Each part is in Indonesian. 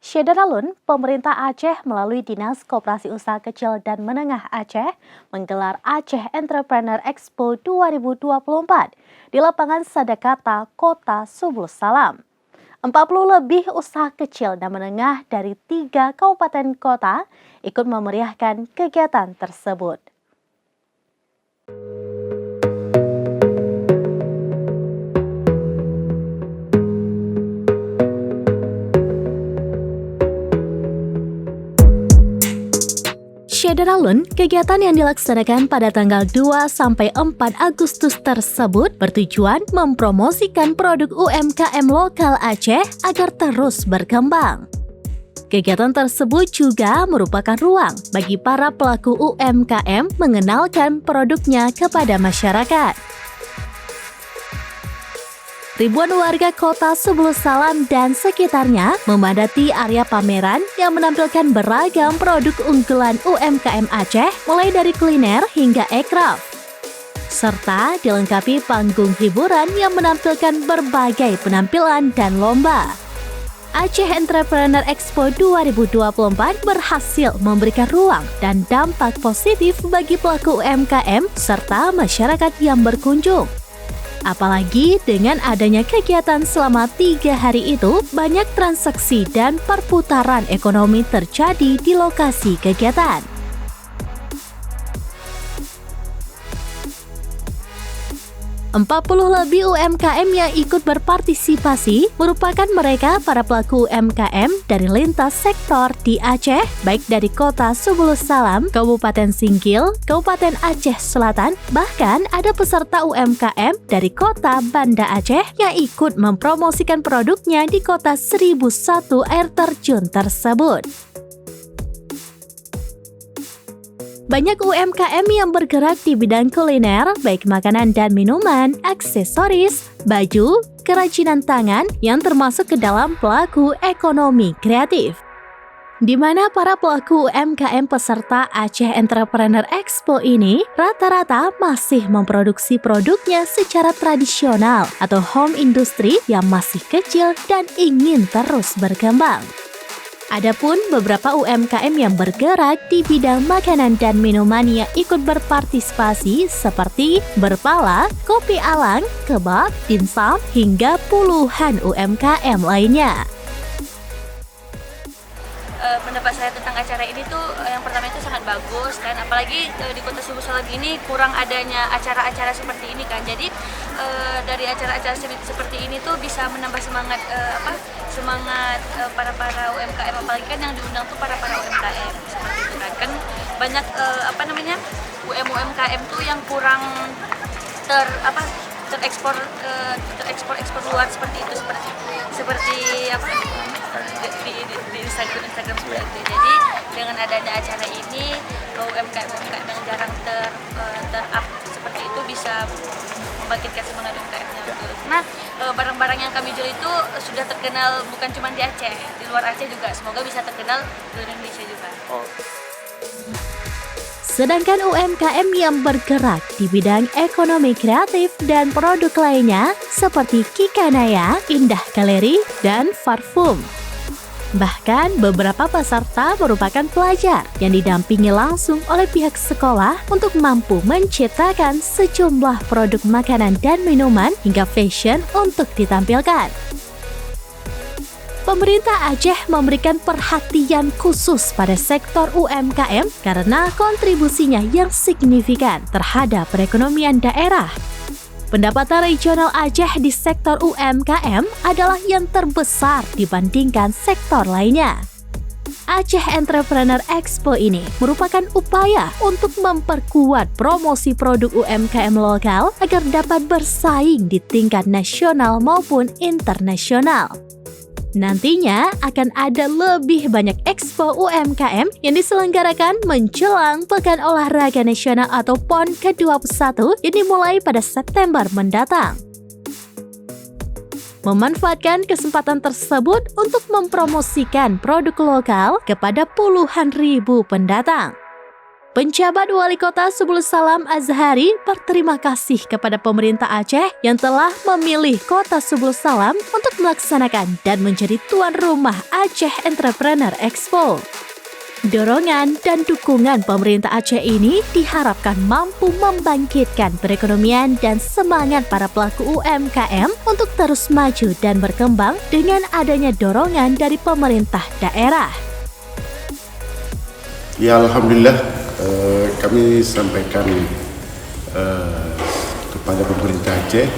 Syederalun, pemerintah Aceh melalui Dinas Koperasi Usaha Kecil dan Menengah Aceh menggelar Aceh Entrepreneur Expo 2024 di lapangan Sadakata, Kota Subul Salam. 40 lebih usaha kecil dan menengah dari 3 kabupaten kota ikut memeriahkan kegiatan tersebut. Syederalun, kegiatan yang dilaksanakan pada tanggal 2-4 Agustus tersebut bertujuan mempromosikan produk UMKM lokal Aceh agar terus berkembang. Kegiatan tersebut juga merupakan ruang bagi para pelaku UMKM mengenalkan produknya kepada masyarakat. Ribuan warga kota Subul Salam dan sekitarnya memadati area pameran yang menampilkan beragam produk unggulan UMKM Aceh mulai dari kuliner hingga ekraf. Serta dilengkapi panggung hiburan yang menampilkan berbagai penampilan dan lomba. Aceh Entrepreneur Expo 2024 berhasil memberikan ruang dan dampak positif bagi pelaku UMKM serta masyarakat yang berkunjung. Apalagi dengan adanya kegiatan selama 3 hari itu, banyak transaksi dan perputaran ekonomi terjadi di lokasi kegiatan. Empat puluh lebih UMKM yang ikut berpartisipasi merupakan mereka para pelaku UMKM dari lintas sektor di Aceh, baik dari kota Subul Salam, Kabupaten Singkil, Kabupaten Aceh Selatan, bahkan ada peserta UMKM dari kota Banda Aceh yang ikut mempromosikan produknya di kota 1001 air terjun tersebut. Banyak UMKM yang bergerak di bidang kuliner, baik makanan dan minuman, aksesoris, baju, kerajinan tangan yang termasuk ke dalam pelaku ekonomi kreatif. Di mana para pelaku UMKM peserta Aceh Entrepreneur Expo ini rata-rata masih memproduksi produknya secara tradisional atau home industry yang masih kecil dan ingin terus berkembang. Adapun beberapa UMKM yang bergerak di bidang makanan dan minuman yang ikut berpartisipasi seperti berpala, kopi alang, kebab, dimsum, hingga puluhan UMKM lainnya. Pendapat saya tentang acara ini tuh yang pertama itu sangat bagus kan, apalagi di kota Subul Salam ini kurang adanya acara-acara seperti ini kan. Jadi dari acara-acara seperti ini tuh bisa menambah semangat para UMKM, apalagi kan yang diundang tuh para UMKM seperti itu kan banyak UMKM tuh yang kurang terekspor luar seperti itu, seperti di Instagram seperti itu. Jadi dengan adanya acara ini UMKM yang jarang ter-up seperti itu bisa membangkitkan semangat UMKM-nya. Nah, barang-barang yang kami jual itu sudah terkenal bukan cuma di Aceh, di luar Aceh juga. Semoga bisa terkenal di Indonesia juga. Sedangkan UMKM yang bergerak di bidang ekonomi kreatif dan produk lainnya seperti Kikanaya, Indah Galeri, dan Parfum. Bahkan beberapa peserta merupakan pelajar yang didampingi langsung oleh pihak sekolah untuk mampu menciptakan sejumlah produk makanan dan minuman hingga fashion untuk ditampilkan. Pemerintah Aceh memberikan perhatian khusus pada sektor UMKM karena kontribusinya yang signifikan terhadap perekonomian daerah. Pendapatan regional Aceh di sektor UMKM adalah yang terbesar dibandingkan sektor lainnya. Aceh Entrepreneur Expo ini merupakan upaya untuk memperkuat promosi produk UMKM lokal agar dapat bersaing di tingkat nasional maupun internasional. Nantinya akan ada lebih banyak expo UMKM yang diselenggarakan menjelang Pekan Olahraga Nasional atau PON ke-21 yang dimulai pada September mendatang. Memanfaatkan kesempatan tersebut untuk mempromosikan produk lokal kepada puluhan ribu pendatang. Penjabat Wali Kota Subul Salam Azhari berterima kasih kepada pemerintah Aceh yang telah memilih Kota Subul Salam untuk melaksanakan dan menjadi tuan rumah Aceh Entrepreneur Expo. Dorongan dan dukungan pemerintah Aceh ini diharapkan mampu membangkitkan perekonomian dan semangat para pelaku UMKM untuk terus maju dan berkembang dengan adanya dorongan dari pemerintah daerah. Ya, alhamdulillah kami sampaikan kepada pemerintah Aceh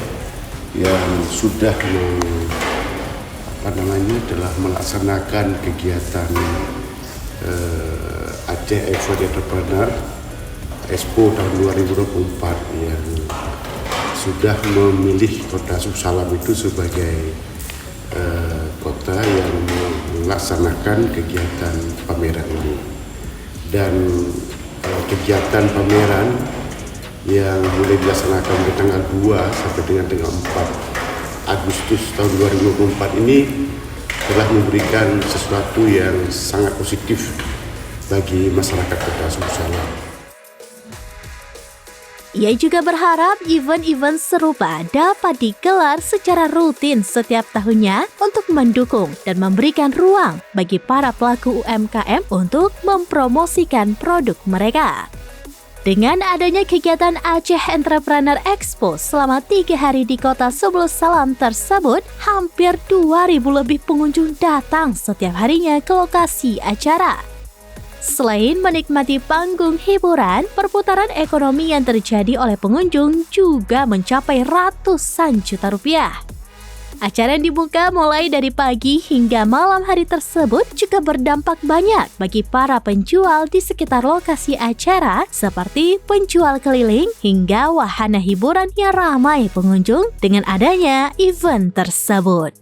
yang sudah telah melaksanakan kegiatan Aceh Entrepreneur Expo tahun 2024 yang sudah memilih Kota Subul Salam itu sebagai kota yang melaksanakan kegiatan pameran ini. Dan kegiatan pameran yang mulai dilaksanakan di tanggal 2 sampai dengan tanggal 4 Agustus tahun 2024 ini telah memberikan sesuatu yang sangat positif bagi masyarakat Kota Subul Salam. Ia juga berharap event-event serupa dapat digelar secara rutin setiap tahunnya untuk mendukung dan memberikan ruang bagi para pelaku UMKM untuk mempromosikan produk mereka. Dengan adanya kegiatan Aceh Entrepreneur Expo selama 3 hari di Kota Subul Salam tersebut, hampir 2.000 lebih pengunjung datang setiap harinya ke lokasi acara. Selain menikmati panggung hiburan, perputaran ekonomi yang terjadi oleh pengunjung juga mencapai ratusan juta rupiah. Acara yang dibuka mulai dari pagi hingga malam hari tersebut juga berdampak banyak bagi para penjual di sekitar lokasi acara seperti penjual keliling hingga wahana hiburan yang ramai pengunjung dengan adanya event tersebut.